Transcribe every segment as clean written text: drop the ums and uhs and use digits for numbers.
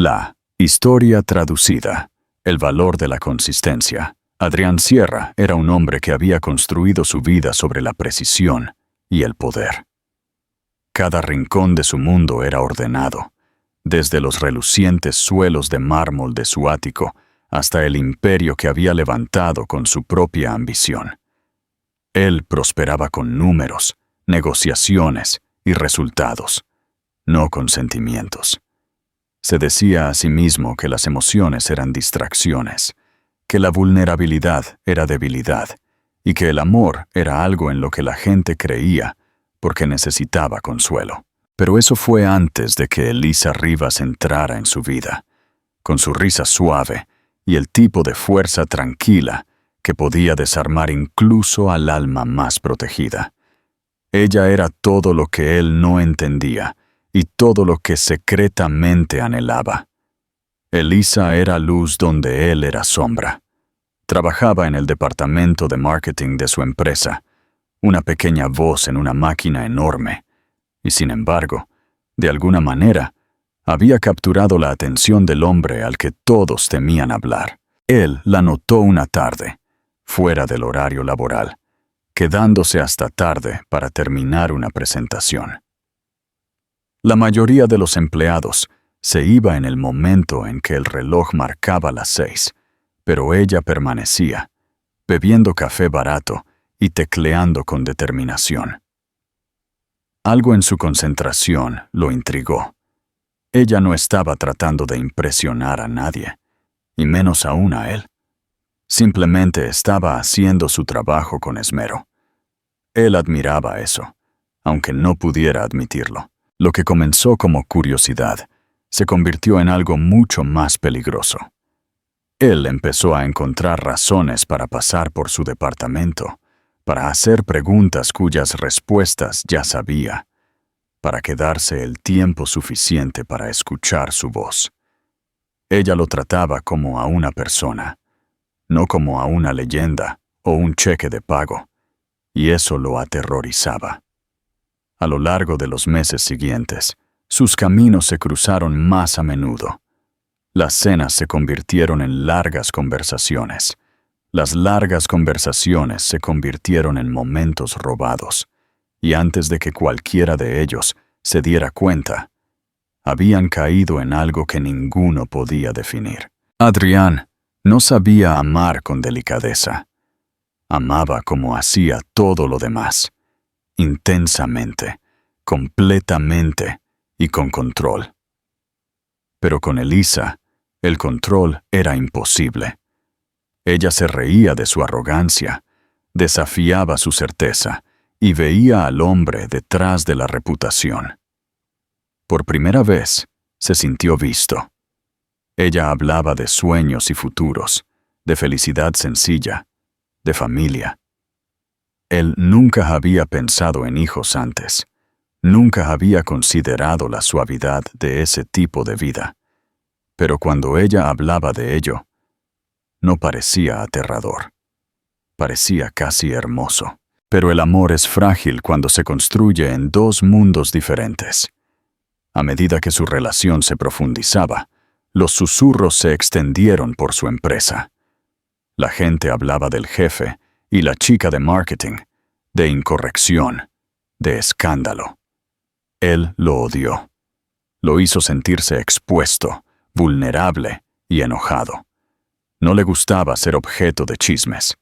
La historia traducida. El valor de la consistencia. Adrián Sierra era un hombre que había construido su vida sobre la precisión y el poder. Cada rincón de su mundo era ordenado, desde los relucientes suelos de mármol de su ático hasta el imperio que había levantado con su propia ambición. Él prosperaba con números, negociaciones y resultados, no con sentimientos. Se decía a sí mismo que las emociones eran distracciones, que la vulnerabilidad era debilidad y que el amor era algo en lo que la gente creía porque necesitaba consuelo. Pero eso fue antes de que Elisa Rivas entrara en su vida, con su risa suave y el tipo de fuerza tranquila que podía desarmar incluso al alma más protegida. Ella era todo lo que él no entendía y todo lo que secretamente anhelaba. Elisa era luz donde él era sombra. Trabajaba en el departamento de marketing de su empresa, una pequeña voz en una máquina enorme, y sin embargo, de alguna manera, había capturado la atención del hombre al que todos temían hablar. Él la notó una tarde, fuera del horario laboral, quedándose hasta tarde para terminar una presentación. La mayoría de los empleados se iba en el momento en que el reloj marcaba las 6, pero ella permanecía, bebiendo café barato y tecleando con determinación. Algo en su concentración lo intrigó. Ella no estaba tratando de impresionar a nadie, y menos aún a él. Simplemente estaba haciendo su trabajo con esmero. Él admiraba eso, aunque no pudiera admitirlo. Lo que comenzó como curiosidad se convirtió en algo mucho más peligroso. Él empezó a encontrar razones para pasar por su departamento, para hacer preguntas cuyas respuestas ya sabía, para quedarse el tiempo suficiente para escuchar su voz. Ella lo trataba como a una persona, no como a una leyenda o un cheque de pago, y eso lo aterrorizaba. A lo largo de los meses siguientes, sus caminos se cruzaron más a menudo. Las cenas se convirtieron en largas conversaciones. Las largas conversaciones se convirtieron en momentos robados, y antes de que cualquiera de ellos se diera cuenta, habían caído en algo que ninguno podía definir. Adrián no sabía amar con delicadeza. Amaba como hacía todo lo demás, intensamente, completamente y con control. Pero con Elisa, el control era imposible. Ella se reía de su arrogancia, desafiaba su certeza y veía al hombre detrás de la reputación. Por primera vez, se sintió visto. Ella hablaba de sueños y futuros, de felicidad sencilla, de familia. Él nunca había pensado en hijos antes, nunca había considerado la suavidad de ese tipo de vida. Pero cuando ella hablaba de ello, no parecía aterrador. Parecía casi hermoso. Pero el amor es frágil cuando se construye en dos mundos diferentes. A medida que su relación se profundizaba, los susurros se extendieron por su empresa. La gente hablaba del jefe y la chica de marketing, de incorrección, de escándalo. Él lo odió. Lo hizo sentirse expuesto, vulnerable y enojado. No le gustaba ser objeto de chismes.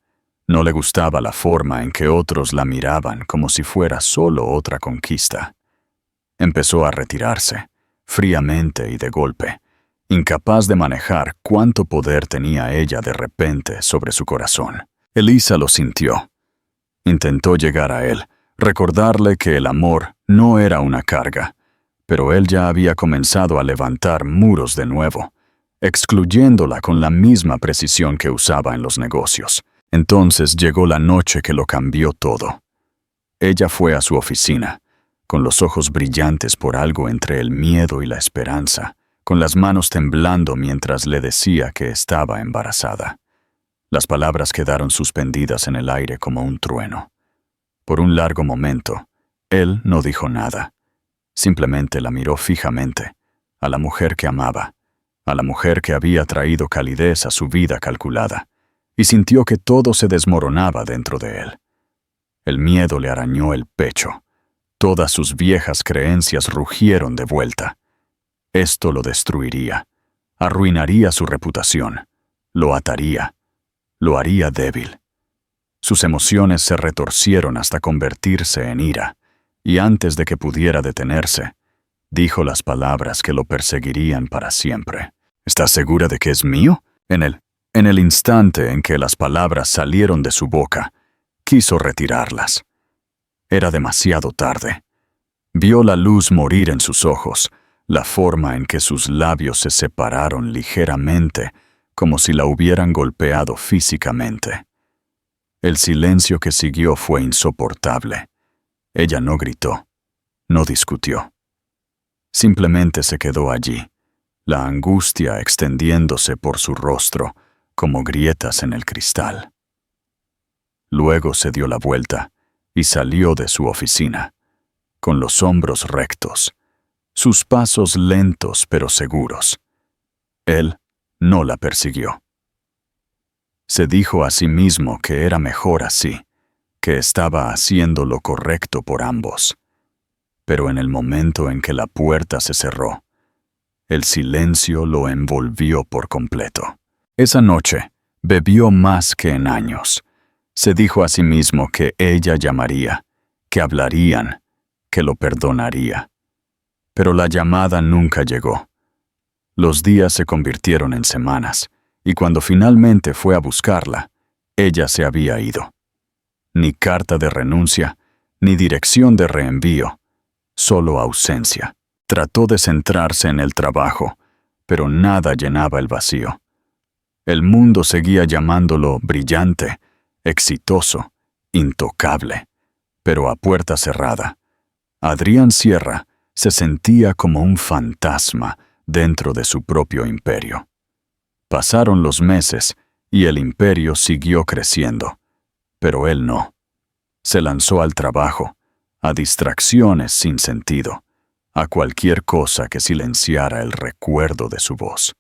No le gustaba la forma en que otros la miraban como si fuera solo otra conquista. Empezó a retirarse, fríamente y de golpe, incapaz de manejar cuánto poder tenía ella de repente sobre su corazón. Elisa lo sintió. Intentó llegar a él, recordarle que el amor no era una carga, pero él ya había comenzado a levantar muros de nuevo, excluyéndola con la misma precisión que usaba en los negocios. Entonces llegó la noche que lo cambió todo. Ella fue a su oficina, con los ojos brillantes por algo entre el miedo y la esperanza, con las manos temblando mientras le decía que estaba embarazada. Las palabras quedaron suspendidas en el aire como un trueno. Por un largo momento, él no dijo nada. Simplemente la miró fijamente, a la mujer que amaba, a la mujer que había traído calidez a su vida calculada, y sintió que todo se desmoronaba dentro de él. El miedo le arañó el pecho. Todas sus viejas creencias rugieron de vuelta. Esto lo destruiría, arruinaría su reputación, lo ataría, lo haría débil. Sus emociones se retorcieron hasta convertirse en ira, y antes de que pudiera detenerse, dijo las palabras que lo perseguirían para siempre. ¿Estás segura de que es mío? En el instante en que las palabras salieron de su boca, quiso retirarlas. Era demasiado tarde. Vio la luz morir en sus ojos, la forma en que sus labios se separaron ligeramente, como si la hubieran golpeado físicamente. El silencio que siguió fue insoportable. Ella no gritó, no discutió. Simplemente se quedó allí, la angustia extendiéndose por su rostro como grietas en el cristal. Luego se dio la vuelta y salió de su oficina, con los hombros rectos, sus pasos lentos pero seguros. Él no la persiguió. Se dijo a sí mismo que era mejor así, que estaba haciendo lo correcto por ambos. Pero en el momento en que la puerta se cerró, el silencio lo envolvió por completo. Esa noche bebió más que en años. Se dijo a sí mismo que ella llamaría, que hablarían, que lo perdonaría. Pero la llamada nunca llegó. Los días se convirtieron en semanas, y cuando finalmente fue a buscarla, ella se había ido. Ni carta de renuncia, ni dirección de reenvío, solo ausencia. Trató de centrarse en el trabajo, pero nada llenaba el vacío. El mundo seguía llamándolo brillante, exitoso, intocable, pero a puerta cerrada. Adrián Sierra se sentía como un fantasma dentro de su propio imperio. Pasaron los meses y el imperio siguió creciendo, pero él no. Se lanzó al trabajo, a distracciones sin sentido, a cualquier cosa que silenciara el recuerdo de su voz.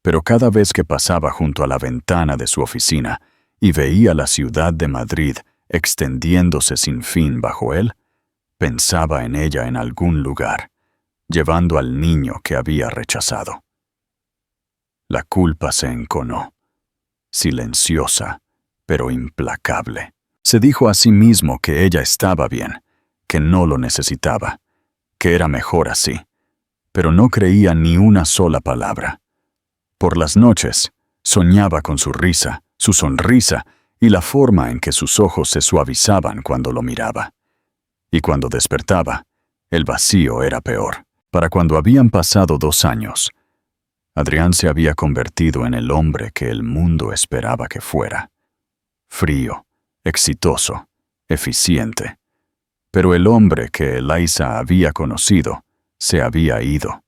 Pero cada vez que pasaba junto a la ventana de su oficina y veía la ciudad de Madrid extendiéndose sin fin bajo él, pensaba en ella en algún lugar, llevando al niño que había rechazado. La culpa se enconó, silenciosa, pero implacable. Se dijo a sí mismo que ella estaba bien, que no lo necesitaba, que era mejor así, pero no creía ni una sola palabra. Por las noches, soñaba con su risa, su sonrisa y la forma en que sus ojos se suavizaban cuando lo miraba. Y cuando despertaba, el vacío era peor. Para cuando habían pasado 2 años, Adrián se había convertido en el hombre que el mundo esperaba que fuera. Frío, exitoso, eficiente. Pero el hombre que Eliza había conocido se había ido.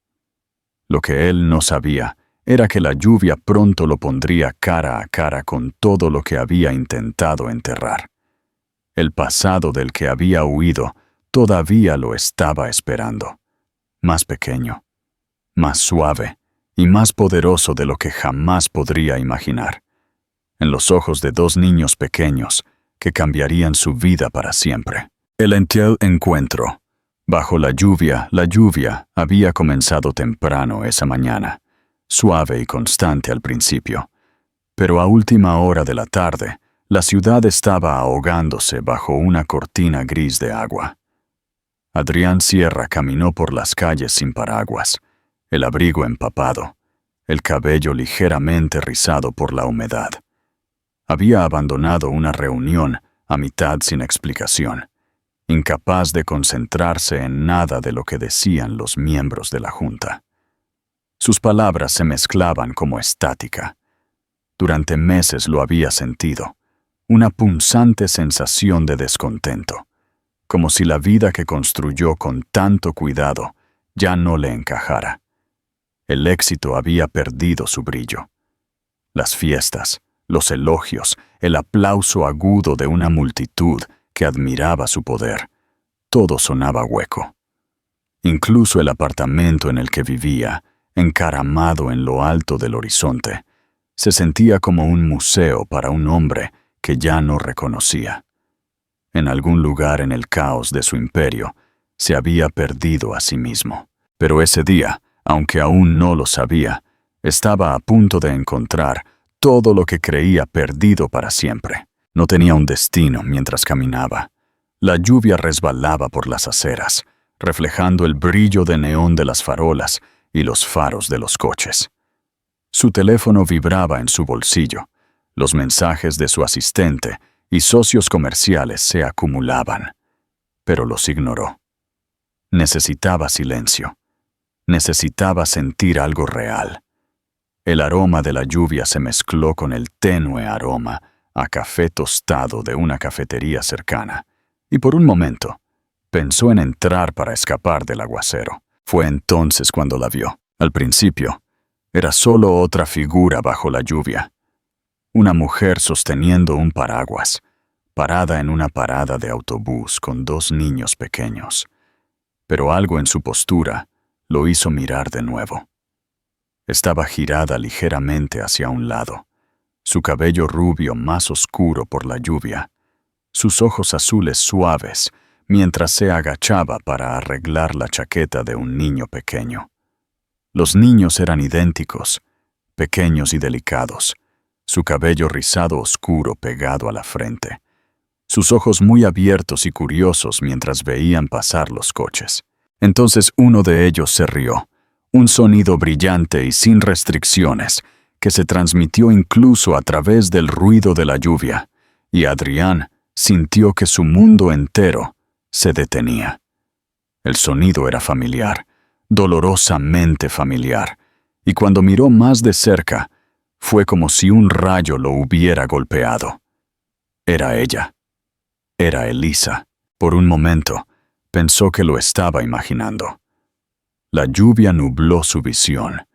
Lo que él no sabía era que la lluvia pronto lo pondría cara a cara con todo lo que había intentado enterrar. El pasado del que había huido todavía lo estaba esperando. Más pequeño, más suave y más poderoso de lo que jamás podría imaginar. En los ojos de 2 niños pequeños que cambiarían su vida para siempre. El encuentro. Bajo la lluvia había comenzado temprano esa mañana, suave y constante al principio. Pero a última hora de la tarde, la ciudad estaba ahogándose bajo una cortina gris de agua. Adrián Sierra caminó por las calles sin paraguas, el abrigo empapado, el cabello ligeramente rizado por la humedad. Había abandonado una reunión a mitad sin explicación, incapaz de concentrarse en nada de lo que decían los miembros de la junta. Sus palabras se mezclaban como estática. Durante meses lo había sentido, una punzante sensación de descontento, como si la vida que construyó con tanto cuidado ya no le encajara. El éxito había perdido su brillo. Las fiestas, los elogios, el aplauso agudo de una multitud que admiraba su poder, todo sonaba hueco. Incluso el apartamento en el que vivía, encaramado en lo alto del horizonte, se sentía como un museo para un hombre que ya no reconocía. En algún lugar en el caos de su imperio, se había perdido a sí mismo. Pero ese día, aunque aún no lo sabía, estaba a punto de encontrar todo lo que creía perdido para siempre. No tenía un destino mientras caminaba. La lluvia resbalaba por las aceras, reflejando el brillo de neón de las farolas y los faros de los coches. Su teléfono vibraba en su bolsillo. Los mensajes de su asistente y socios comerciales se acumulaban, pero los ignoró. Necesitaba silencio. Necesitaba sentir algo real. El aroma de la lluvia se mezcló con el tenue aroma a café tostado de una cafetería cercana, y por un momento pensó en entrar para escapar del aguacero. Fue entonces cuando la vio. Al principio, era solo otra figura bajo la lluvia. Una mujer sosteniendo un paraguas, parada en una parada de autobús con 2 niños pequeños. Pero algo en su postura lo hizo mirar de nuevo. Estaba girada ligeramente hacia un lado, su cabello rubio más oscuro por la lluvia, sus ojos azules suaves mientras se agachaba para arreglar la chaqueta de un niño pequeño. Los niños eran idénticos, pequeños y delicados, su cabello rizado oscuro pegado a la frente, sus ojos muy abiertos y curiosos mientras veían pasar los coches. Entonces uno de ellos se rió, un sonido brillante y sin restricciones que se transmitió incluso a través del ruido de la lluvia, y Adrián sintió que su mundo entero se detenía. El sonido era familiar, dolorosamente familiar, y cuando miró más de cerca, fue como si un rayo lo hubiera golpeado. Era ella. Era Elisa. Por un momento, pensó que lo estaba imaginando. La lluvia nubló su visión,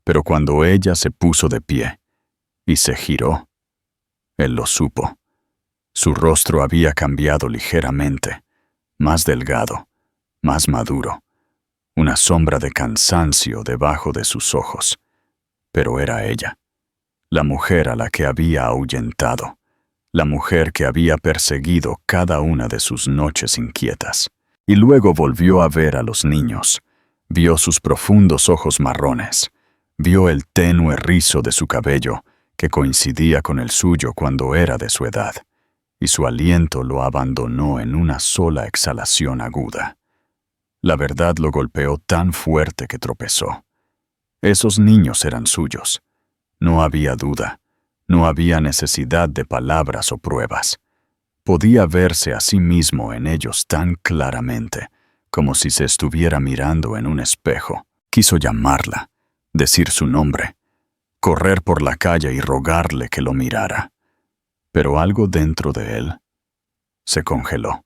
pero cuando ella se puso de pie y se giró, él lo supo. Su rostro había cambiado ligeramente, más delgado, más maduro, una sombra de cansancio debajo de sus ojos. Pero era ella, la mujer a la que había ahuyentado, la mujer que había perseguido cada una de sus noches inquietas. Y luego volvió a ver a los niños. Vio sus profundos ojos marrones. Vio el tenue rizo de su cabello, que coincidía con el suyo cuando era de su edad, y su aliento lo abandonó en una sola exhalación aguda. La verdad lo golpeó tan fuerte que tropezó. Esos niños eran suyos. No había duda. No había necesidad de palabras o pruebas. Podía verse a sí mismo en ellos tan claramente, como si se estuviera mirando en un espejo. Quiso llamarla, decir su nombre, correr por la calle y rogarle que lo mirara. Pero algo dentro de él se congeló.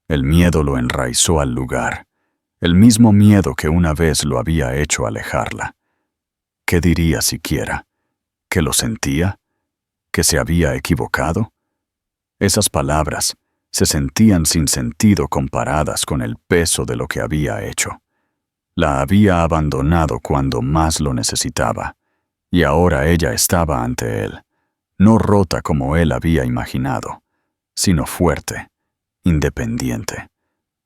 El miedo lo enraizó al lugar, el mismo miedo que una vez lo había hecho alejarla. ¿Qué diría siquiera? ¿Que lo sentía? ¿Que se había equivocado? Esas palabras se sentían sin sentido comparadas con el peso de lo que había hecho. La había abandonado cuando más lo necesitaba, y ahora ella estaba ante él, no rota como él había imaginado, sino fuerte, independiente,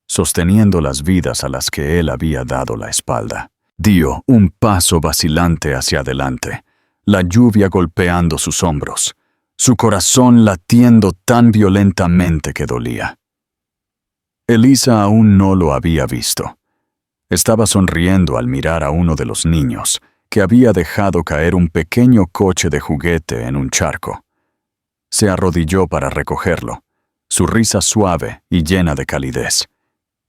sosteniendo las vidas a las que él había dado la espalda. Dio un paso vacilante hacia adelante, la lluvia golpeando sus hombros, su corazón latiendo tan violentamente que dolía. Elisa aún no lo había visto. Estaba sonriendo al mirar a uno de los niños, que había dejado caer un pequeño coche de juguete en un charco. Se arrodilló para recogerlo, su risa suave y llena de calidez,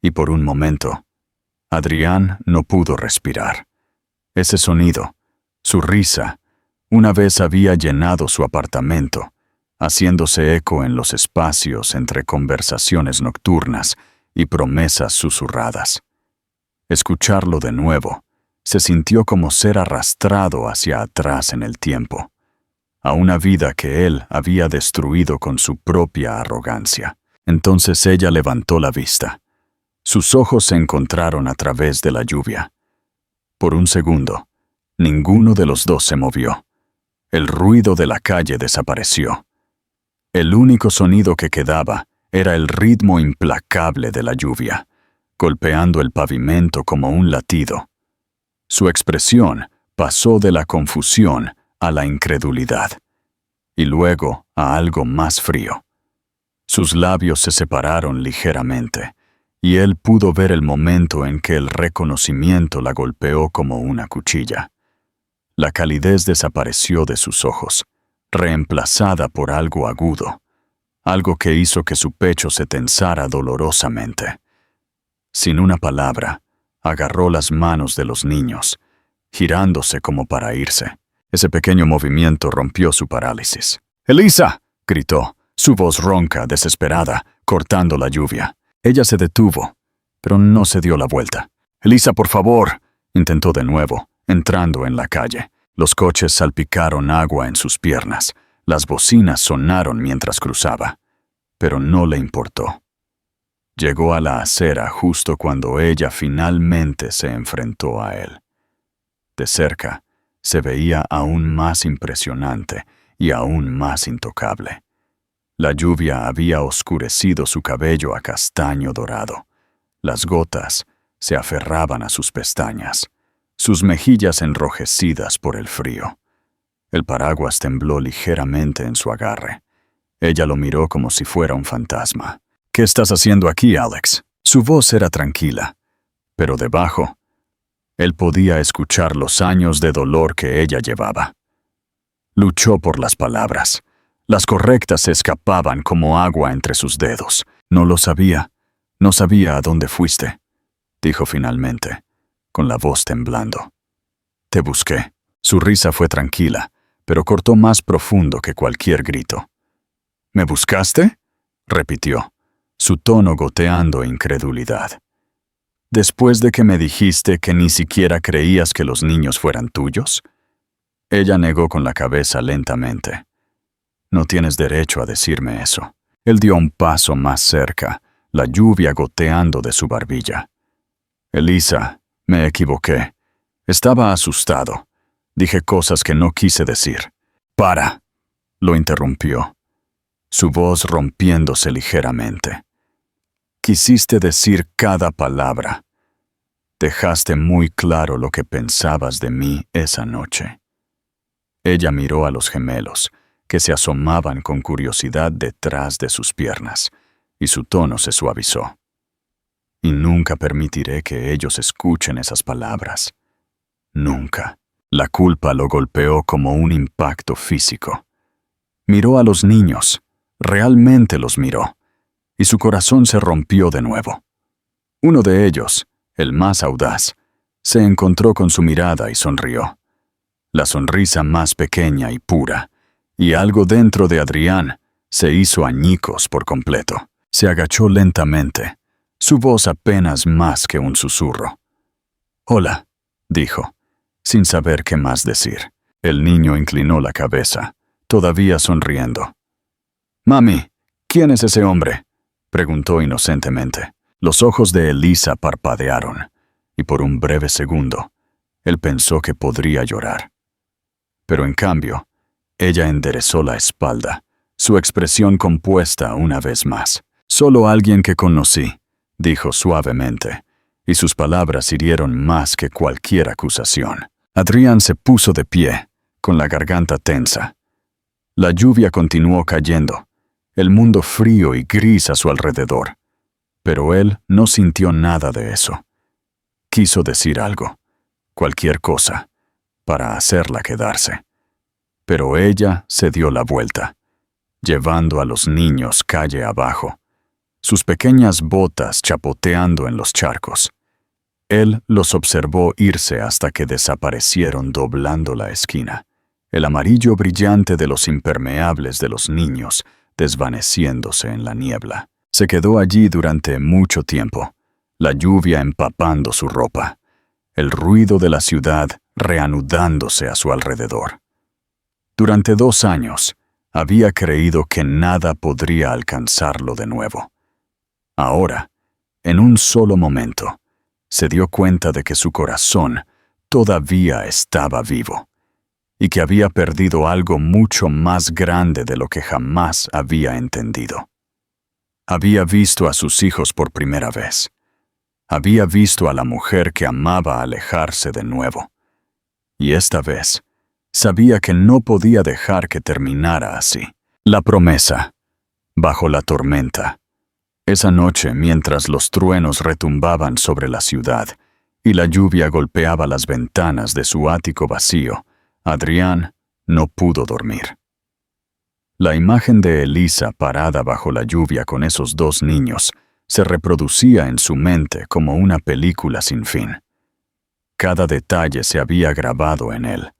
y por un momento, Adrián no pudo respirar. Ese sonido, su risa, una vez había llenado su apartamento, haciéndose eco en los espacios entre conversaciones nocturnas y promesas susurradas. Escucharlo de nuevo, se sintió como ser arrastrado hacia atrás en el tiempo, a una vida que él había destruido con su propia arrogancia. Entonces ella levantó la vista. Sus ojos se encontraron a través de la lluvia. Por un segundo, ninguno de los dos se movió. El ruido de la calle desapareció. El único sonido que quedaba era el ritmo implacable de la lluvia, golpeando el pavimento como un latido. Su expresión pasó de la confusión a la incredulidad, y luego a algo más frío. Sus labios se separaron ligeramente, y él pudo ver el momento en que el reconocimiento la golpeó como una cuchilla. La calidez desapareció de sus ojos, reemplazada por algo agudo, algo que hizo que su pecho se tensara dolorosamente. Sin una palabra, agarró las manos de los niños, girándose como para irse. Ese pequeño movimiento rompió su parálisis. «¡Elisa!», gritó, su voz ronca, desesperada, cortando la lluvia. Ella se detuvo, pero no se dio la vuelta. «¡Elisa, por favor!», intentó de nuevo, entrando en la calle. Los coches salpicaron agua en sus piernas. Las bocinas sonaron mientras cruzaba, pero no le importó. Llegó a la acera justo cuando ella finalmente se enfrentó a él. De cerca, se veía aún más impresionante y aún más intocable. La lluvia había oscurecido su cabello a castaño dorado. Las gotas se aferraban a sus pestañas, sus mejillas enrojecidas por el frío. El paraguas tembló ligeramente en su agarre. Ella lo miró como si fuera un fantasma. «¿Qué estás haciendo aquí, Alex?». Su voz era tranquila, pero debajo, él podía escuchar los años de dolor que ella llevaba. Luchó por las palabras. Las correctas se escapaban como agua entre sus dedos. «No lo sabía. No sabía a dónde fuiste», dijo finalmente, con la voz temblando. «Te busqué». Su risa fue tranquila, pero cortó más profundo que cualquier grito. «¿Me buscaste?», repitió, su tono goteando incredulidad. «¿Después de que me dijiste que ni siquiera creías que los niños fueran tuyos?». Ella negó con la cabeza lentamente. «No tienes derecho a decirme eso». Él dio un paso más cerca, la lluvia goteando de su barbilla. «Elisa, me equivoqué. Estaba asustado. Dije cosas que no quise decir». «Para», lo interrumpió, su voz rompiéndose ligeramente. «Quisiste decir cada palabra. Dejaste muy claro lo que pensabas de mí esa noche». Ella miró a los gemelos, que se asomaban con curiosidad detrás de sus piernas, y su tono se suavizó. «Y nunca permitiré que ellos escuchen esas palabras. Nunca». La culpa lo golpeó como un impacto físico. Miró a los niños, realmente los miró, y su corazón se rompió de nuevo. Uno de ellos, el más audaz, se encontró con su mirada y sonrió. La sonrisa más pequeña y pura, y algo dentro de Adrián se hizo añicos por completo. Se agachó lentamente, su voz apenas más que un susurro. «Hola», dijo, sin saber qué más decir. El niño inclinó la cabeza, todavía sonriendo. «Mami, ¿quién es ese hombre?», preguntó inocentemente. Los ojos de Elisa parpadearon, y por un breve segundo, él pensó que podría llorar. Pero en cambio, ella enderezó la espalda, su expresión compuesta una vez más. «Solo alguien que conocí», dijo suavemente, y sus palabras hirieron más que cualquier acusación. Adrián se puso de pie, con la garganta tensa. La lluvia continuó cayendo, el mundo frío y gris a su alrededor, pero él no sintió nada de eso. Quiso decir algo, cualquier cosa, para hacerla quedarse. Pero ella se dio la vuelta, llevando a los niños calle abajo, sus pequeñas botas chapoteando en los charcos. Él los observó irse hasta que desaparecieron doblando la esquina, el amarillo brillante de los impermeables de los niños desvaneciéndose en la niebla. Se quedó allí durante mucho tiempo, la lluvia empapando su ropa, el ruido de la ciudad reanudándose a su alrededor. Durante 2 años, había creído que nada podría alcanzarlo de nuevo. Ahora, en un solo momento, se dio cuenta de que su corazón, todavía estaba vivo y que había perdido algo mucho más grande de lo que jamás había entendido. Había visto a sus hijos por primera vez. Había visto a la mujer que amaba alejarse de nuevo. Y esta vez, sabía que no podía dejar que terminara así. La promesa, bajo la tormenta. Esa noche, mientras los truenos retumbaban sobre la ciudad y la lluvia golpeaba las ventanas de su ático vacío, Adrián no pudo dormir. La imagen de Elisa parada bajo la lluvia con esos dos niños se reproducía en su mente como una película sin fin. Cada detalle se había grabado en él.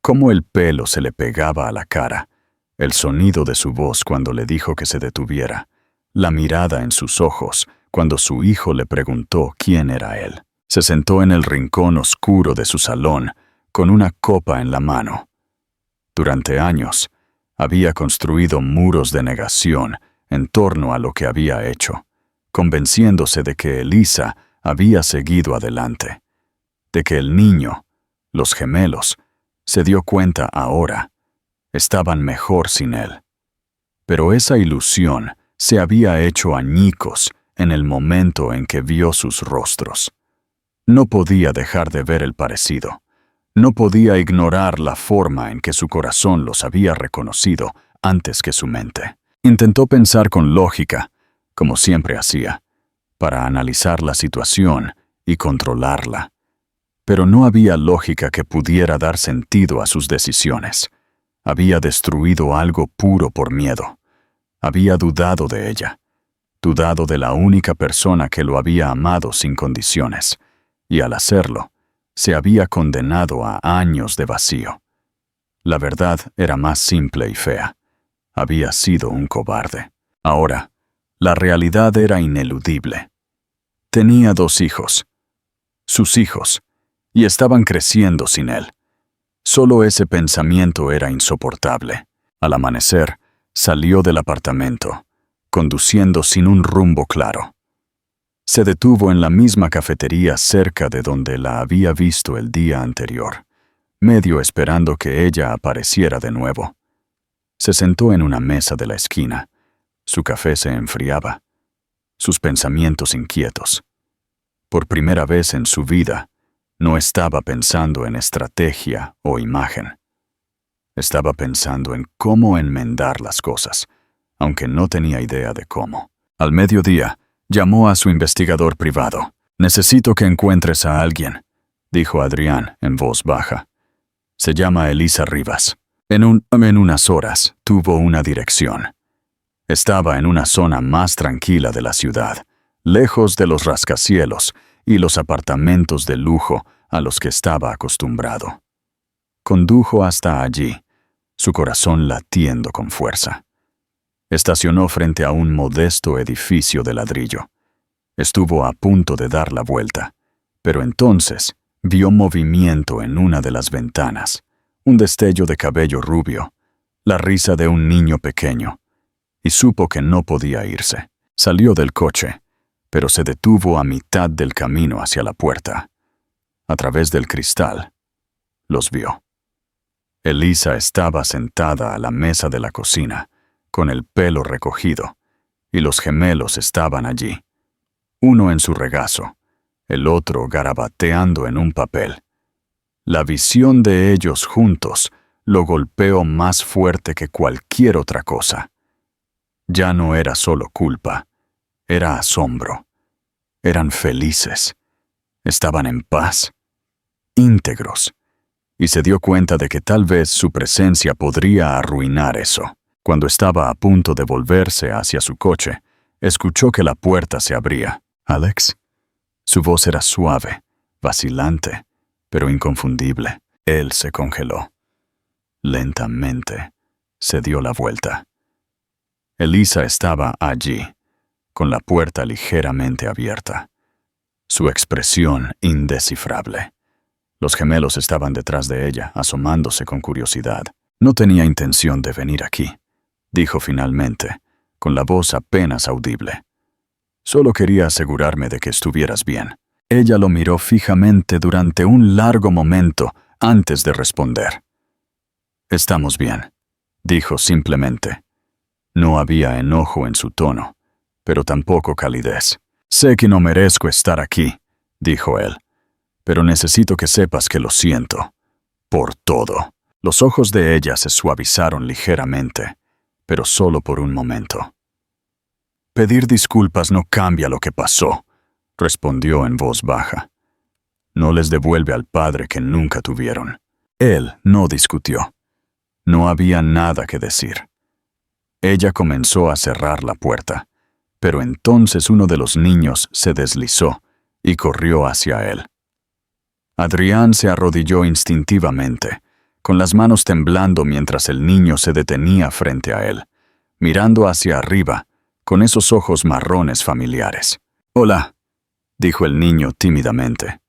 Cómo el pelo se le pegaba a la cara, el sonido de su voz cuando le dijo que se detuviera, la mirada en sus ojos cuando su hijo le preguntó quién era él. Se sentó en el rincón oscuro de su salón con una copa en la mano. Durante años, había construido muros de negación en torno a lo que había hecho, convenciéndose de que Elisa había seguido adelante, de que el niño, los gemelos, se dio cuenta ahora, estaban mejor sin él. Pero esa ilusión se había hecho añicos en el momento en que vio sus rostros. No podía dejar de ver el parecido. No podía ignorar la forma en que su corazón los había reconocido antes que su mente. Intentó pensar con lógica, como siempre hacía, para analizar la situación y controlarla. Pero no había lógica que pudiera dar sentido a sus decisiones. Había destruido algo puro por miedo. Había dudado de ella, dudado de la única persona que lo había amado sin condiciones, y al hacerlo, se había condenado a años de vacío. La verdad era más simple y fea. Había sido un cobarde. Ahora, la realidad era ineludible. Tenía 2 hijos, sus hijos, y estaban creciendo sin él. Solo ese pensamiento era insoportable. Al amanecer, salió del apartamento, conduciendo sin un rumbo claro. Se detuvo en la misma cafetería cerca de donde la había visto el día anterior, medio esperando que ella apareciera de nuevo. Se sentó en una mesa de la esquina. Su café se enfriaba, sus pensamientos inquietos. Por primera vez en su vida, no estaba pensando en estrategia o imagen. Estaba pensando en cómo enmendar las cosas, aunque no tenía idea de cómo. Al mediodía, llamó a su investigador privado. «Necesito que encuentres a alguien», dijo Adrián en voz baja. «Se llama Elisa Rivas». En unas horas tuvo una dirección. Estaba en una zona más tranquila de la ciudad, lejos de los rascacielos y los apartamentos de lujo a los que estaba acostumbrado. Condujo hasta allí, su corazón latiendo con fuerza. Estacionó frente a un modesto edificio de ladrillo. Estuvo a punto de dar la vuelta, pero entonces vio movimiento en una de las ventanas, un destello de cabello rubio, la risa de un niño pequeño, y supo que no podía irse. Salió del coche, pero se detuvo a mitad del camino hacia la puerta. A través del cristal, los vio. Elisa estaba sentada a la mesa de la cocina, con el pelo recogido, y los gemelos estaban allí, uno en su regazo, el otro garabateando en un papel. La visión de ellos juntos lo golpeó más fuerte que cualquier otra cosa. Ya no era solo culpa, era asombro. Eran felices, estaban en paz, íntegros, y se dio cuenta de que tal vez su presencia podría arruinar eso. Cuando estaba a punto de volverse hacia su coche, escuchó que la puerta se abría. «¿Alex?» Su voz era suave, vacilante, pero inconfundible. Él se congeló. Lentamente, se dio la vuelta. Elisa estaba allí, con la puerta ligeramente abierta. Su expresión indescifrable. Los gemelos estaban detrás de ella, asomándose con curiosidad. «No tenía intención de venir aquí», dijo finalmente, con la voz apenas audible. «Solo quería asegurarme de que estuvieras bien». Ella lo miró fijamente durante un largo momento antes de responder. «Estamos bien», dijo simplemente. No había enojo en su tono, pero tampoco calidez. «Sé que no merezco estar aquí», dijo él, «pero necesito que sepas que lo siento. Por todo». Los ojos de ella se suavizaron ligeramente, pero solo por un momento. «Pedir disculpas no cambia lo que pasó», respondió en voz baja. «No les devuelve al padre que nunca tuvieron». Él no discutió. No había nada que decir. Ella comenzó a cerrar la puerta, pero entonces uno de los niños se deslizó y corrió hacia él. Adrián se arrodilló instintivamente, con las manos temblando mientras el niño se detenía frente a él, mirando hacia arriba, con esos ojos marrones familiares. «Hola», dijo el niño tímidamente.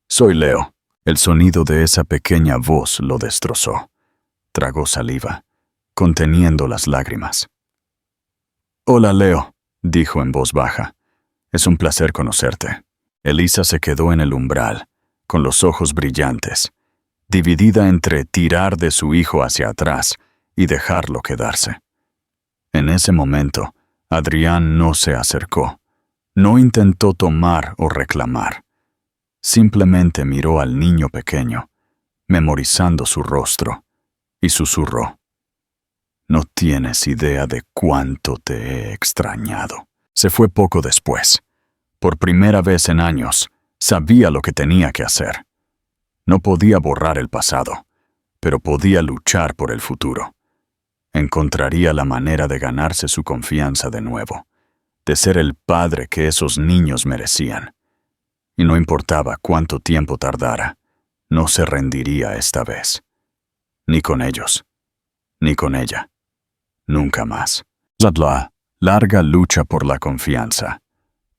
«Soy Leo». El sonido de esa pequeña voz lo destrozó. Tragó saliva, conteniendo las lágrimas. «Hola, Leo», dijo en voz baja. «Es un placer conocerte». Elisa se quedó en el umbral, con los ojos brillantes, dividida entre tirar de su hijo hacia atrás y dejarlo quedarse. En ese momento, Adrián no se acercó, no intentó tomar o reclamar. Simplemente miró al niño pequeño, memorizando su rostro, y susurró: «No tienes idea de cuánto te he extrañado». Se fue poco después. Por primera vez en años, sabía lo que tenía que hacer. No podía borrar el pasado, pero podía luchar por el futuro. Encontraría la manera de ganarse su confianza de nuevo, de ser el padre que esos niños merecían. Y no importaba cuánto tiempo tardara, no se rendiría esta vez. Ni con ellos, ni con ella. Nunca más. La larga lucha por la confianza.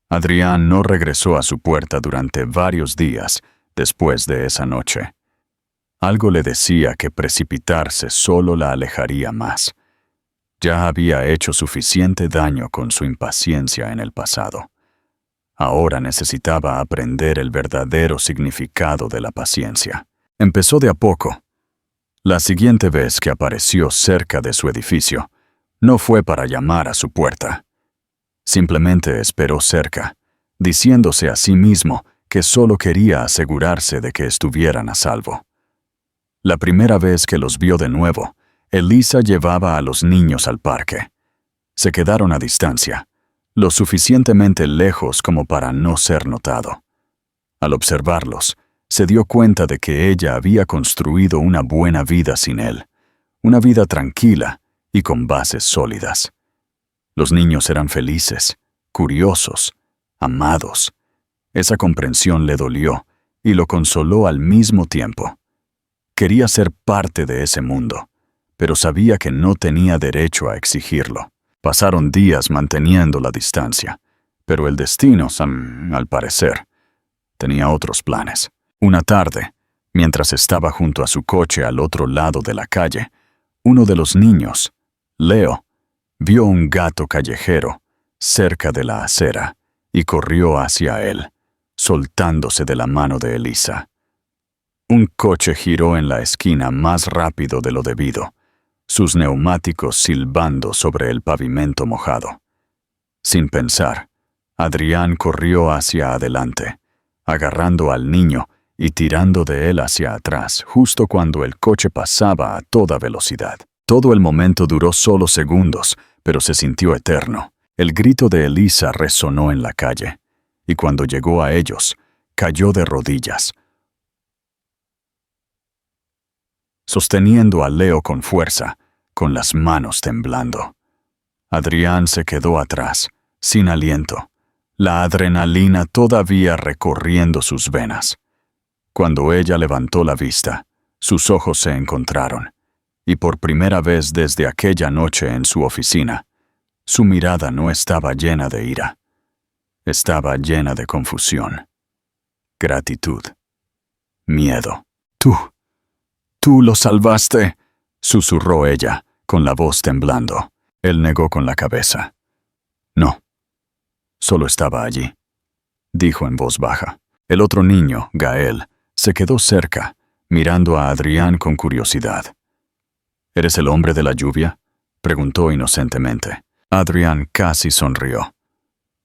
Adrián no regresó a su puerta durante varios días después de esa noche. Algo le decía que precipitarse solo la alejaría más. Ya había hecho suficiente daño con su impaciencia en el pasado. Ahora necesitaba aprender el verdadero significado de la paciencia. Empezó de a poco. La siguiente vez que apareció cerca de su edificio, no fue para llamar a su puerta. Simplemente esperó cerca, diciéndose a sí mismo que solo quería asegurarse de que estuvieran a salvo. La primera vez que los vio de nuevo, Elisa llevaba a los niños al parque. Se quedaron a distancia, lo suficientemente lejos como para no ser notado. Al observarlos, se dio cuenta de que ella había construido una buena vida sin él, una vida tranquila y con bases sólidas. Los niños eran felices, curiosos, amados. Esa comprensión le dolió y lo consoló al mismo tiempo. Quería ser parte de ese mundo, pero sabía que no tenía derecho a exigirlo. Pasaron días manteniendo la distancia, pero el destino, al parecer, tenía otros planes. Una tarde, mientras estaba junto a su coche al otro lado de la calle, uno de los niños, Leo, vio un gato callejero cerca de la acera y corrió hacia él, soltándose de la mano de Elisa. Un coche giró en la esquina más rápido de lo debido, sus neumáticos silbando sobre el pavimento mojado. Sin pensar, Adrián corrió hacia adelante, agarrando al niño y tirando de él hacia atrás justo cuando el coche pasaba a toda velocidad. Todo el momento duró solo segundos, pero se sintió eterno. El grito de Elisa resonó en la calle, y cuando llegó a ellos, cayó de rodillas, sosteniendo a Leo con fuerza, con las manos temblando. Adrián se quedó atrás, sin aliento, la adrenalina todavía recorriendo sus venas. Cuando ella levantó la vista, sus ojos se encontraron, y por primera vez desde aquella noche en su oficina, su mirada no estaba llena de ira. Estaba llena de confusión, gratitud, miedo. Tú lo salvaste», susurró ella, con la voz temblando. Él negó con la cabeza. «No, solo estaba allí», dijo en voz baja. El otro niño, Gael, se quedó cerca, mirando a Adrián con curiosidad. ¿Eres el hombre de la lluvia?, preguntó inocentemente. Adrián casi sonrió.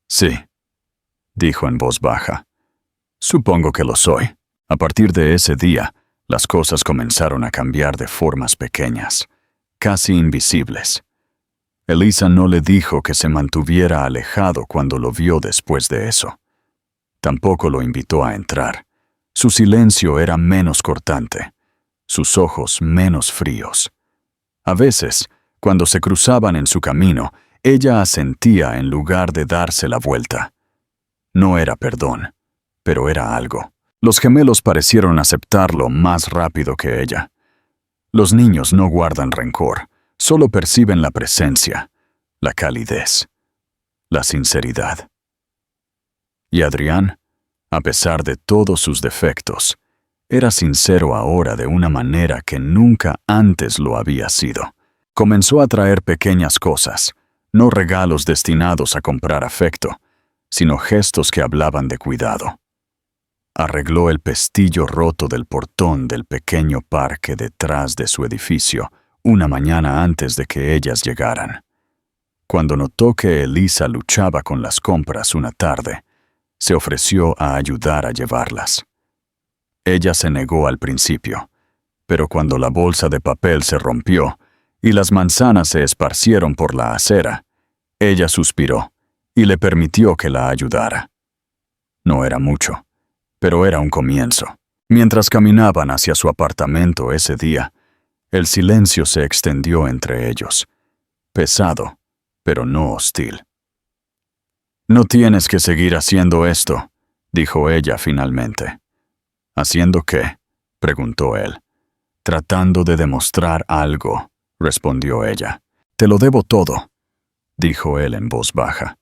Sí, dijo en voz baja. Supongo que lo soy. A partir de ese día, las cosas comenzaron a cambiar de formas pequeñas, casi invisibles. Elisa no le dijo que se mantuviera alejado cuando lo vio después de eso. Tampoco lo invitó a entrar. Su silencio era menos cortante, sus ojos menos fríos. A veces, cuando se cruzaban en su camino, ella asentía en lugar de darse la vuelta. No era perdón, pero era algo. Los gemelos parecieron aceptarlo más rápido que ella. Los niños no guardan rencor, solo perciben la presencia, la calidez, la sinceridad. Y Adrián, a pesar de todos sus defectos, era sincero ahora de una manera que nunca antes lo había sido. Comenzó a traer pequeñas cosas, no regalos destinados a comprar afecto, sino gestos que hablaban de cuidado. Arregló el pestillo roto del portón del pequeño parque detrás de su edificio una mañana antes de que ellas llegaran. Cuando notó que Elisa luchaba con las compras una tarde, se ofreció a ayudar a llevarlas. Ella se negó al principio, pero cuando la bolsa de papel se rompió y las manzanas se esparcieron por la acera, ella suspiró y le permitió que la ayudara. No era mucho, pero era un comienzo. Mientras caminaban hacia su apartamento ese día, el silencio se extendió entre ellos, pesado, pero no hostil. «No tienes que seguir haciendo esto», dijo ella finalmente. «¿Haciendo qué?», preguntó él. «Tratando de demostrar algo», respondió ella. «Te lo debo todo», dijo él en voz baja.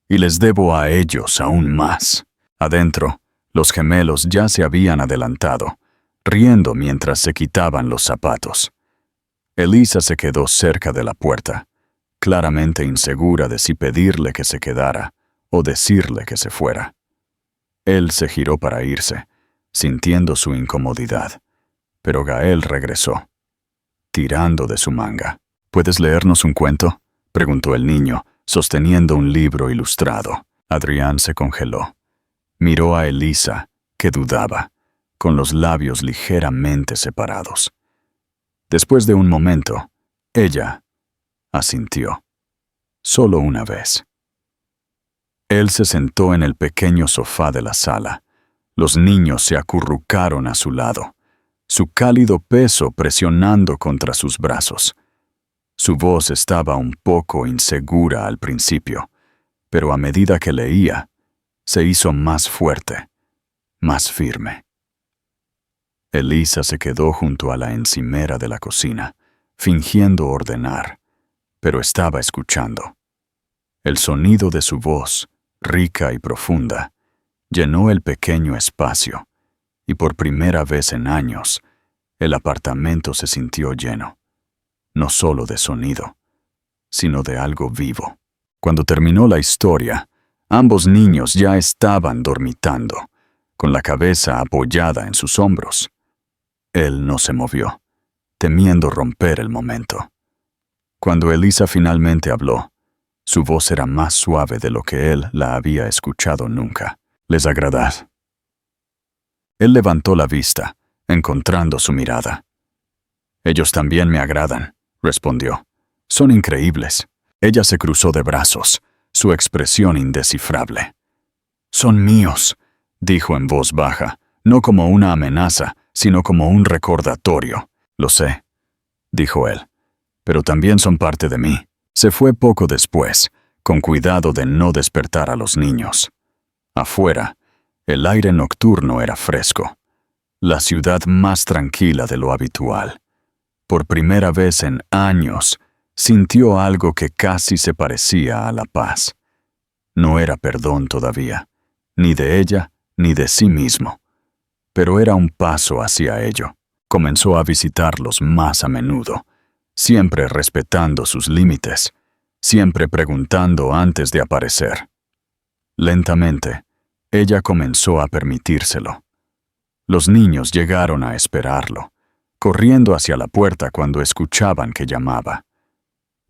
«Y les debo a ellos aún más». Adentro, los gemelos ya se habían adelantado, riendo mientras se quitaban los zapatos. Elisa se quedó cerca de la puerta, claramente insegura de si pedirle que se quedara o decirle que se fuera. Él se giró para irse, sintiendo su incomodidad, pero Gael regresó, tirando de su manga. «¿Puedes leernos un cuento?», preguntó el niño, sosteniendo un libro ilustrado. Adrián se congeló. Miró a Elisa, que dudaba, con los labios ligeramente separados. Después de un momento, ella asintió. Solo una vez. Él se sentó en el pequeño sofá de la sala. Los niños se acurrucaron a su lado, su cálido peso presionando contra sus brazos. Su voz estaba un poco insegura al principio, pero a medida que leía, se hizo más fuerte, más firme. Elisa se quedó junto a la encimera de la cocina, fingiendo ordenar, pero estaba escuchando. El sonido de su voz, rica y profunda, llenó el pequeño espacio, y por primera vez en años, el apartamento se sintió lleno, no solo de sonido, sino de algo vivo. Cuando terminó la historia, ambos niños ya estaban dormitando, con la cabeza apoyada en sus hombros. Él no se movió, temiendo romper el momento. Cuando Elisa finalmente habló, su voz era más suave de lo que él la había escuchado nunca. «¿Les agradad?». Él levantó la vista, encontrando su mirada. «Ellos también me agradan», respondió. «Son increíbles». Ella se cruzó de brazos, su expresión indescifrable. «Son míos», dijo en voz baja, no como una amenaza, sino como un recordatorio. «Lo sé», dijo él, «pero también son parte de mí». Se fue poco después, con cuidado de no despertar a los niños. Afuera, el aire nocturno era fresco, la ciudad más tranquila de lo habitual. Por primera vez en años, sintió algo que casi se parecía a la paz. No era perdón todavía, ni de ella ni de sí mismo, pero era un paso hacia ello. Comenzó a visitarlos más a menudo, siempre respetando sus límites, siempre preguntando antes de aparecer. Lentamente, ella comenzó a permitírselo. Los niños llegaron a esperarlo, corriendo hacia la puerta cuando escuchaban que llamaba.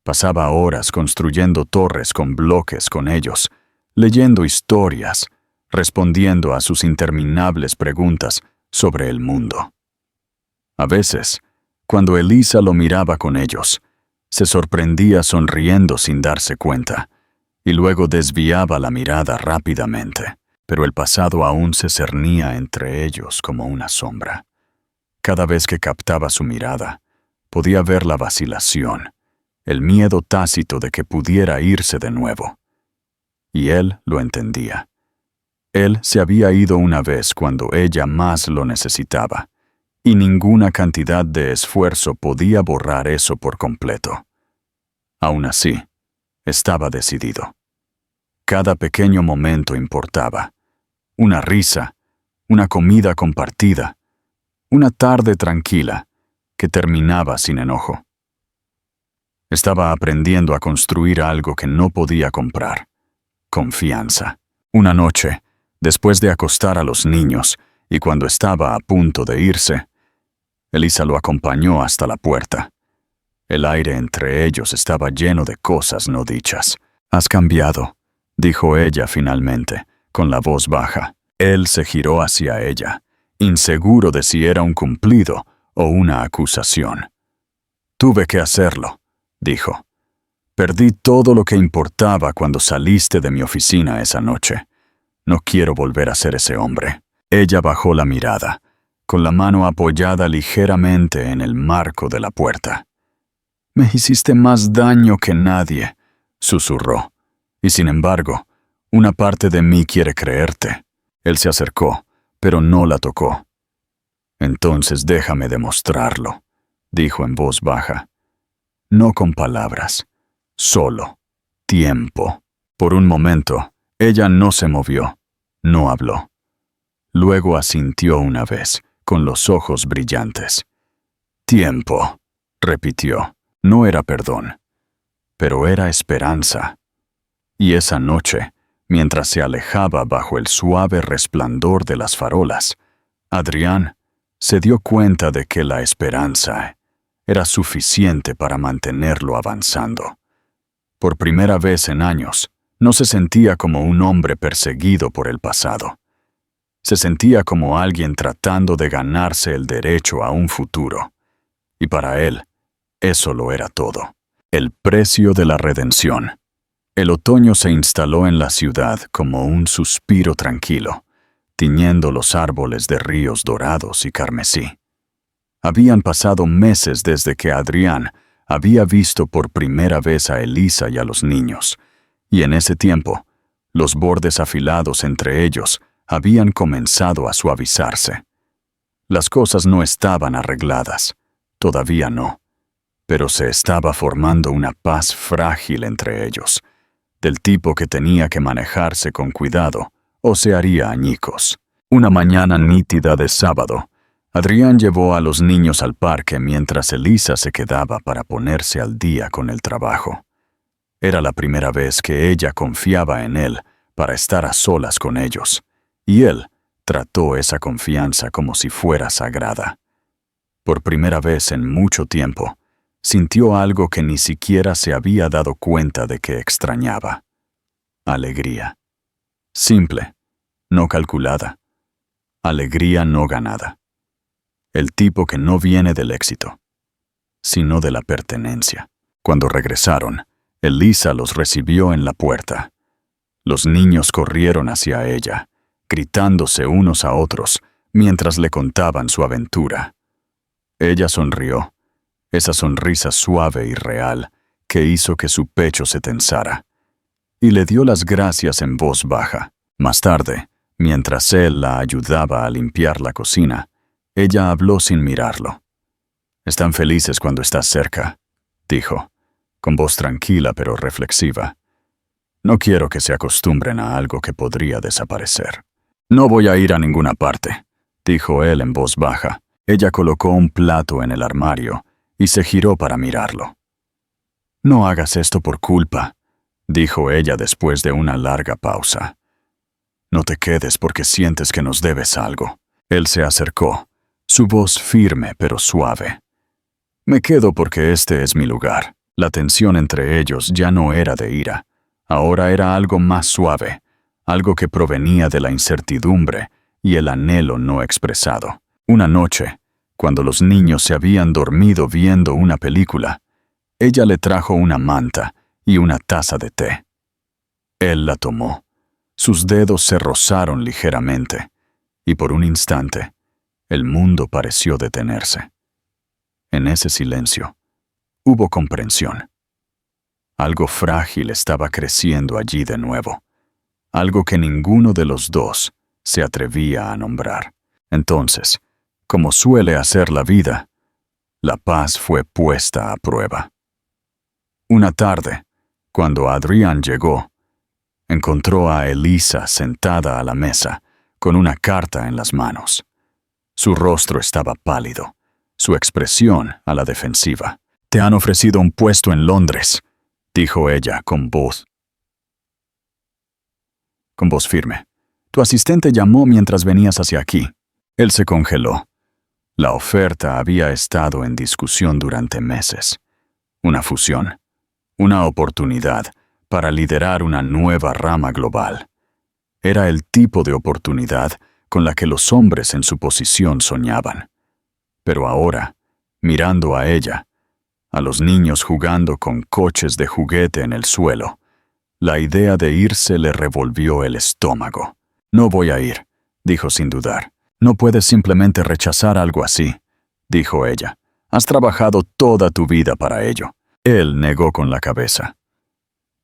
Pasaba horas construyendo torres con bloques con ellos, leyendo historias, respondiendo a sus interminables preguntas sobre el mundo. A veces, cuando Elisa lo miraba con ellos, se sorprendía sonriendo sin darse cuenta, y luego desviaba la mirada rápidamente, pero el pasado aún se cernía entre ellos como una sombra. Cada vez que captaba su mirada, podía ver la vacilación, el miedo tácito de que pudiera irse de nuevo. Y él lo entendía. Él se había ido una vez cuando ella más lo necesitaba, y ninguna cantidad de esfuerzo podía borrar eso por completo. Aún así, estaba decidido. Cada pequeño momento importaba. Una risa, una comida compartida, una tarde tranquila que terminaba sin enojo. Estaba aprendiendo a construir algo que no podía comprar: confianza. Una noche, después de acostar a los niños y cuando estaba a punto de irse, Elisa lo acompañó hasta la puerta. El aire entre ellos estaba lleno de cosas no dichas. «Has cambiado», dijo ella finalmente, con la voz baja. Él se giró hacia ella, inseguro de si era un cumplido o una acusación. «Tuve que hacerlo», dijo. «Perdí todo lo que importaba cuando saliste de mi oficina esa noche. No quiero volver a ser ese hombre». Ella bajó la mirada, con la mano apoyada ligeramente en el marco de la puerta. «Me hiciste más daño que nadie», susurró. «Y sin embargo, una parte de mí quiere creerte». Él se acercó, pero no la tocó. «Entonces déjame demostrarlo», dijo en voz baja. «No con palabras, solo tiempo». Por un momento, ella no se movió, no habló. Luego asintió una vez, con los ojos brillantes. «Tiempo», repitió. No era perdón, pero era esperanza. Y esa noche, mientras se alejaba bajo el suave resplandor de las farolas, Adrián se dio cuenta de que la esperanza era suficiente para mantenerlo avanzando. Por primera vez en años, no se sentía como un hombre perseguido por el pasado. Se sentía como alguien tratando de ganarse el derecho a un futuro. Y para él, eso lo era todo. El precio de la redención. El otoño se instaló en la ciudad como un suspiro tranquilo, tiñendo los árboles de ríos dorados y carmesí. Habían pasado meses desde que Adrián había visto por primera vez a Elisa y a los niños, y en ese tiempo, los bordes afilados entre ellos habían comenzado a suavizarse. Las cosas no estaban arregladas, todavía no, pero se estaba formando una paz frágil entre ellos, del tipo que tenía que manejarse con cuidado o se haría añicos. Una mañana nítida de sábado, Adrián llevó a los niños al parque mientras Elisa se quedaba para ponerse al día con el trabajo. Era la primera vez que ella confiaba en él para estar a solas con ellos, y él trató esa confianza como si fuera sagrada. Por primera vez en mucho tiempo, sintió algo que ni siquiera se había dado cuenta de que extrañaba. Alegría. Simple, no calculada. Alegría no ganada. El tipo que no viene del éxito, sino de la pertenencia. Cuando regresaron, Elisa los recibió en la puerta. Los niños corrieron hacia ella, gritándose unos a otros mientras le contaban su aventura. Ella sonrió, esa sonrisa suave y real que hizo que su pecho se tensara, y le dio las gracias en voz baja. Más tarde, mientras él la ayudaba a limpiar la cocina, ella habló sin mirarlo. «Están felices cuando estás cerca», dijo, con voz tranquila pero reflexiva. «No quiero que se acostumbren a algo que podría desaparecer». «No voy a ir a ninguna parte», dijo él en voz baja. Ella colocó un plato en el armario y se giró para mirarlo. «No hagas esto por culpa», dijo ella después de una larga pausa. No te quedes porque sientes que nos debes algo. Él se acercó, su voz firme pero suave. Me quedo porque este es mi lugar. La tensión entre ellos ya no era de ira. Ahora era algo más suave, algo que provenía de la incertidumbre y el anhelo no expresado. Una noche, cuando los niños se habían dormido viendo una película, ella le trajo una manta y una taza de té. Él la tomó. Sus dedos se rozaron ligeramente, y por un instante, el mundo pareció detenerse. En ese silencio, hubo comprensión. Algo frágil estaba creciendo allí de nuevo, algo que ninguno de los dos se atrevía a nombrar. Entonces, como suele hacer la vida, la paz fue puesta a prueba. Una tarde, cuando Adrián llegó, encontró a Elisa sentada a la mesa, con una carta en las manos. Su rostro estaba pálido, su expresión a la defensiva. «Te han ofrecido un puesto en Londres», dijo ella con voz firme. «Tu asistente llamó mientras venías hacia aquí». Él se congeló. La oferta había estado en discusión durante meses. Una fusión, una oportunidad para liderar una nueva rama global. Era el tipo de oportunidad con la que los hombres en su posición soñaban. Pero ahora, mirando a ella, a los niños jugando con coches de juguete en el suelo, la idea de irse le revolvió el estómago. «No voy a ir», dijo sin dudar. «No puedes simplemente rechazar algo así», dijo ella. «Has trabajado toda tu vida para ello». Él negó con la cabeza.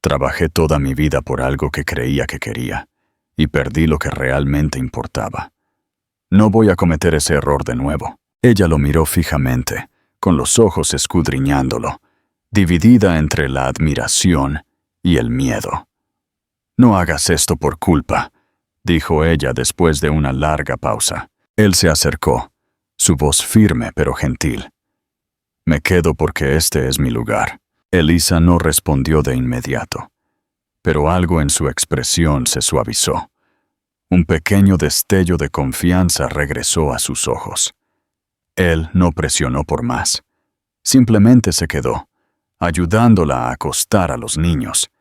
«Trabajé toda mi vida por algo que creía que quería, y perdí lo que realmente importaba. No voy a cometer ese error de nuevo». Ella lo miró fijamente, con los ojos escudriñándolo, dividida entre la admiración y el miedo. «No hagas esto por culpa», dijo ella después de una larga pausa. Él se acercó, su voz firme pero gentil. «Me quedo porque este es mi lugar». Elisa no respondió de inmediato, pero algo en su expresión se suavizó. Un pequeño destello de confianza regresó a sus ojos. Él no presionó por más. Simplemente se quedó, ayudándola a acostar a los niños,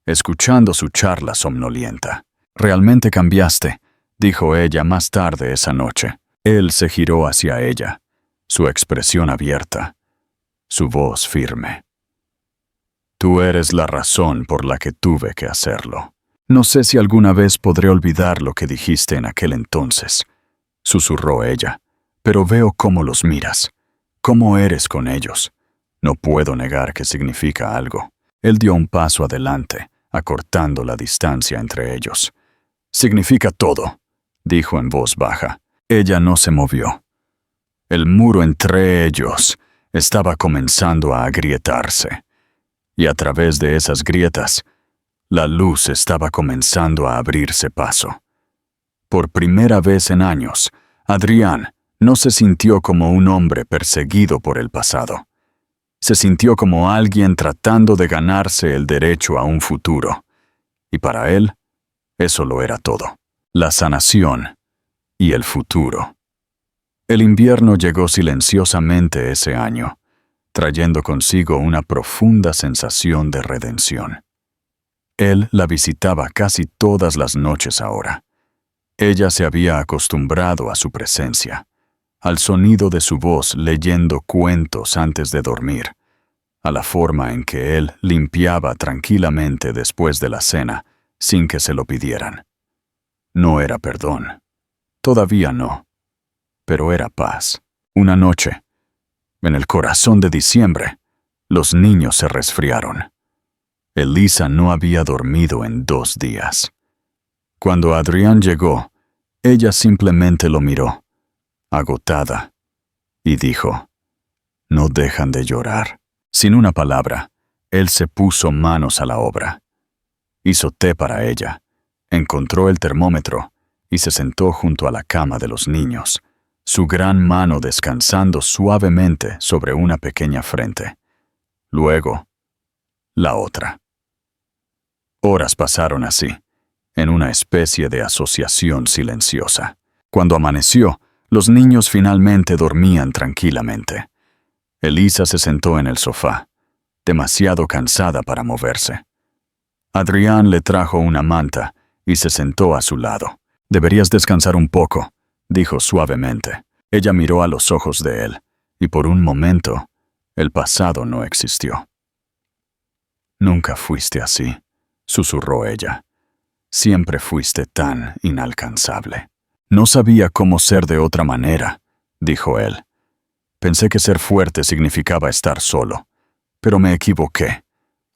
escuchando su charla somnolienta. «Realmente cambiaste», dijo ella más tarde esa noche. Él se giró hacia ella, su expresión abierta, su voz firme. «Tú eres la razón por la que tuve que hacerlo. No sé si alguna vez podré olvidar lo que dijiste en aquel entonces», susurró ella, «pero veo cómo los miras, cómo eres con ellos. No puedo negar que significa algo». Él dio un paso adelante, acortando la distancia entre ellos. «Significa todo», dijo en voz baja. Ella no se movió. El muro entre ellos estaba comenzando a agrietarse, y a través de esas grietas, la luz estaba comenzando a abrirse paso. Por primera vez en años, Adrián no se sintió como un hombre perseguido por el pasado. Se sintió como alguien tratando de ganarse el derecho a un futuro. Y para él, eso lo era todo. La sanación y el futuro. El invierno llegó silenciosamente ese año, trayendo consigo una profunda sensación de redención. Él la visitaba casi todas las noches ahora. Ella se había acostumbrado a su presencia, al sonido de su voz leyendo cuentos antes de dormir, a la forma en que él limpiaba tranquilamente después de la cena, sin que se lo pidieran. No era perdón. Todavía no. Pero era paz. Una noche, en el corazón de diciembre, los niños se resfriaron. Elisa no había dormido en 2 días. Cuando Adrián llegó, ella simplemente lo miró, agotada, y dijo, «No dejan de llorar». Sin una palabra, él se puso manos a la obra. Hizo té para ella, encontró el termómetro y se sentó junto a la cama de los niños, su gran mano descansando suavemente sobre una pequeña frente. Luego, la otra. Horas pasaron así. en una especie de asociación silenciosa. Cuando amaneció, los niños finalmente dormían tranquilamente. Elisa se sentó en el sofá, demasiado cansada para moverse. Adrián le trajo una manta y se sentó a su lado. «Deberías descansar un poco», dijo suavemente. Ella miró a los ojos de él, y por un momento, el pasado no existió. «Nunca fuiste así», susurró ella. «Siempre fuiste tan inalcanzable». «No sabía cómo ser de otra manera», dijo él. «Pensé que ser fuerte significaba estar solo, pero me equivoqué.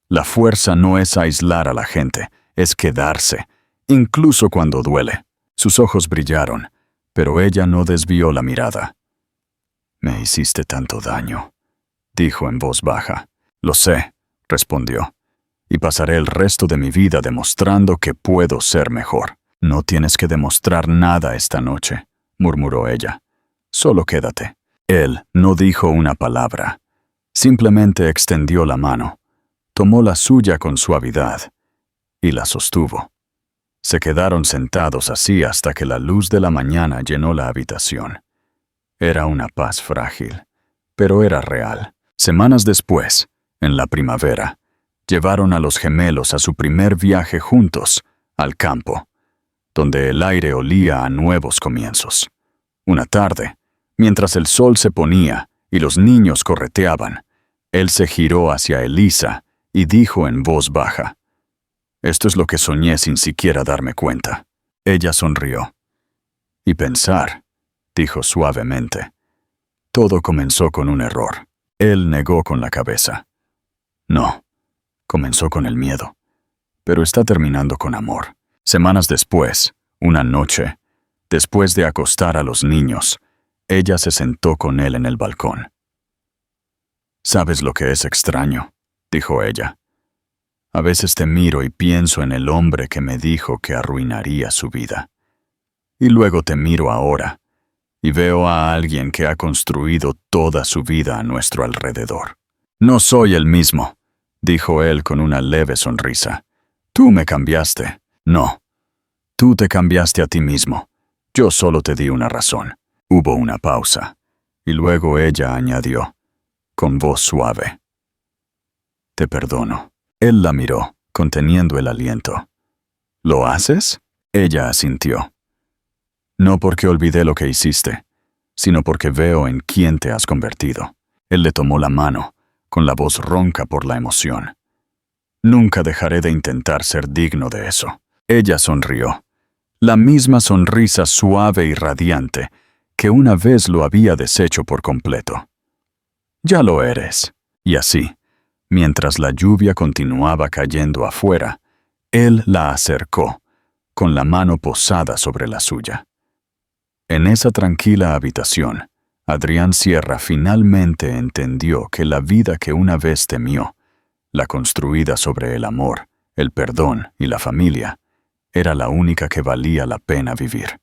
La fuerza no es aislar a la gente, es quedarse, incluso cuando duele». Sus ojos brillaron, pero ella no desvió la mirada. «Me hiciste tanto daño», dijo en voz baja. «Lo sé», respondió, «y pasaré el resto de mi vida demostrando que puedo ser mejor». «No tienes que demostrar nada esta noche», murmuró ella. «Solo quédate». Él no dijo una palabra. Simplemente extendió la mano, tomó la suya con suavidad y la sostuvo. Se quedaron sentados así hasta que la luz de la mañana llenó la habitación. Era una paz frágil, pero era real. Semanas después, en la primavera, llevaron a los gemelos a su primer viaje juntos, al campo, donde el aire olía a nuevos comienzos. Una tarde, mientras el sol se ponía y los niños correteaban, él se giró hacia Elisa y dijo en voz baja: «Esto es lo que soñé sin siquiera darme cuenta». Ella sonrió. «Y pensar», dijo suavemente, «todo comenzó con un error». Él negó con la cabeza. «No, comenzó con el miedo, pero está terminando con amor». Semanas después, una noche, después de acostar a los niños, ella se sentó con él en el balcón. «¿Sabes lo que es extraño?», dijo ella. «A veces te miro y pienso en el hombre que me dijo que arruinaría su vida. Y luego te miro ahora y veo a alguien que ha construido toda su vida a nuestro alrededor». «No soy el mismo», dijo él con una leve sonrisa. «Tú me cambiaste». «No, tú te cambiaste a ti mismo. Yo solo te di una razón». Hubo una pausa, y luego ella añadió, con voz suave: «Te perdono». Él la miró, conteniendo el aliento. «¿Lo haces?». Ella asintió. «No porque olvidé lo que hiciste, sino porque veo en quién te has convertido». Él le tomó la mano, con la voz ronca por la emoción. «Nunca dejaré de intentar ser digno de eso». Ella sonrió, la misma sonrisa suave y radiante que una vez lo había deshecho por completo. «Ya lo eres». Y así, mientras la lluvia continuaba cayendo afuera, él la acercó, con la mano posada sobre la suya. En esa tranquila habitación, Adrián Sierra finalmente entendió que la vida que una vez temió, la construida sobre el amor, el perdón y la familia, era la única que valía la pena vivir.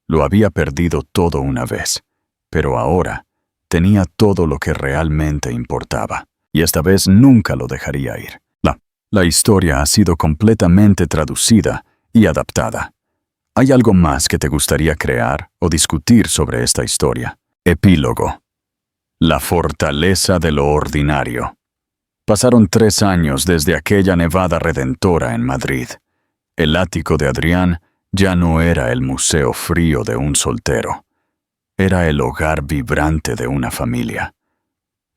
Lo había perdido todo una vez, pero ahora tenía todo lo que realmente importaba, y esta vez nunca lo dejaría ir. La historia ha sido completamente traducida y adaptada. ¿Hay algo más que te gustaría crear o discutir sobre esta historia? Epílogo. La fortaleza de lo ordinario. Pasaron 3 años desde aquella nevada redentora en Madrid. El ático de Adrián ya no era el museo frío de un soltero. Era el hogar vibrante de una familia.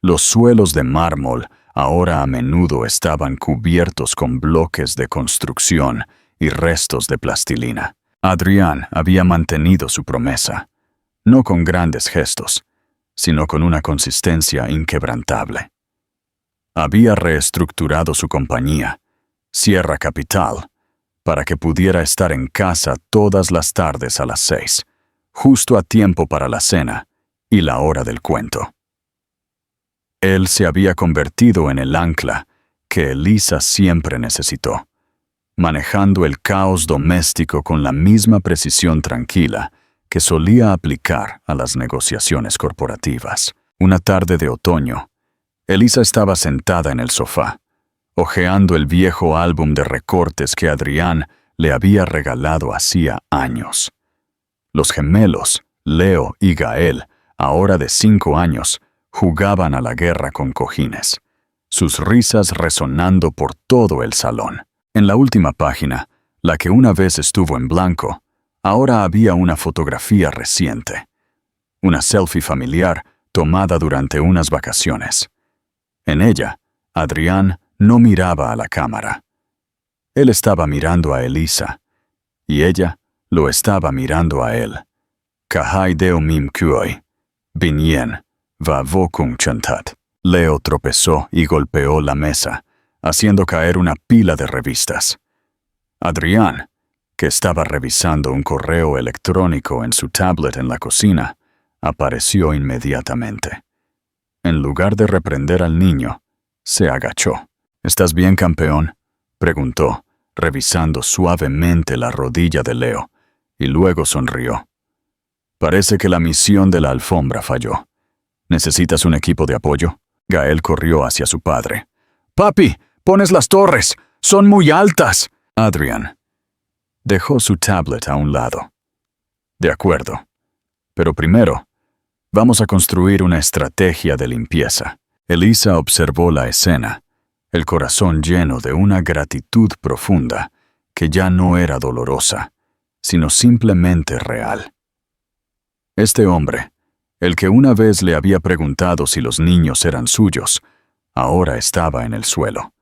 Los suelos de mármol ahora a menudo estaban cubiertos con bloques de construcción y restos de plastilina. Adrián había mantenido su promesa, no con grandes gestos, sino con una consistencia inquebrantable. Había reestructurado su compañía, Sierra Capital, para que pudiera estar en casa todas las tardes a las 6, justo a tiempo para la cena y la hora del cuento. Él se había convertido en el ancla que Elisa siempre necesitó, manejando el caos doméstico con la misma precisión tranquila que solía aplicar a las negociaciones corporativas. Una tarde de otoño, Elisa estaba sentada en el sofá, hojeando el viejo álbum de recortes que Adrián le había regalado hacía años. Los gemelos, Leo y Gael, ahora de 5 años, jugaban a la guerra con cojines, sus risas resonando por todo el salón. En la última página, la que una vez estuvo en blanco, ahora había una fotografía reciente. Una selfie familiar tomada durante unas vacaciones. En ella, Adrián no miraba a la cámara. Él estaba mirando a Elisa, y ella lo estaba mirando a él. Kahai deo mim kuoi, binyen, va vokung chantat. Leo tropezó y golpeó la mesa, haciendo caer una pila de revistas. Adrián, que estaba revisando un correo electrónico en su tablet en la cocina, apareció inmediatamente. En lugar de reprender al niño, se agachó. ¿Estás bien, campeón?, preguntó, revisando suavemente la rodilla de Leo, y luego sonrió. Parece que la misión de la alfombra falló. ¿Necesitas un equipo de apoyo? Gael corrió hacia su padre. «Papi, pones las torres. Son muy altas». Adrián dejó su tablet a un lado. «De acuerdo. Pero primero, vamos a construir una estrategia de limpieza». Elisa observó la escena, el corazón lleno de una gratitud profunda que ya no era dolorosa, sino simplemente real. Este hombre, el que una vez le había preguntado si los niños eran suyos, ahora estaba en el suelo,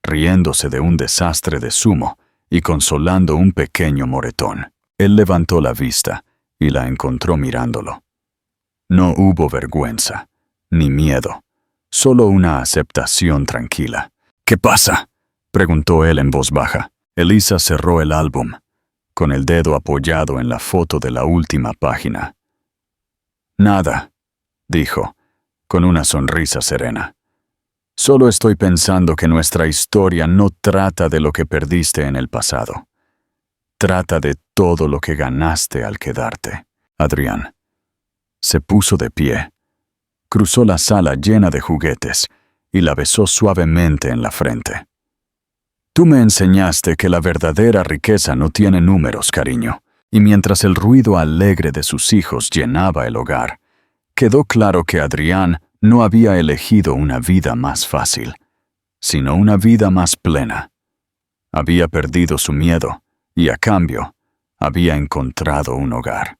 riéndose de un desastre de Sumo y consolando un pequeño moretón. Él levantó la vista y la encontró mirándolo. No hubo vergüenza, ni miedo, solo una aceptación tranquila. «¿Qué pasa?», preguntó él en voz baja. Elisa cerró el álbum, con el dedo apoyado en la foto de la última página. «Nada», dijo, con una sonrisa serena. «Solo estoy pensando que nuestra historia no trata de lo que perdiste en el pasado. Trata de todo lo que ganaste al quedarte». Adrián se puso de pie, cruzó la sala llena de juguetes y la besó suavemente en la frente. «Tú me enseñaste que la verdadera riqueza no tiene números, cariño». Y mientras el ruido alegre de sus hijos llenaba el hogar, quedó claro que Adrián no había elegido una vida más fácil, sino una vida más plena. Había perdido su miedo y, a cambio, había encontrado un hogar.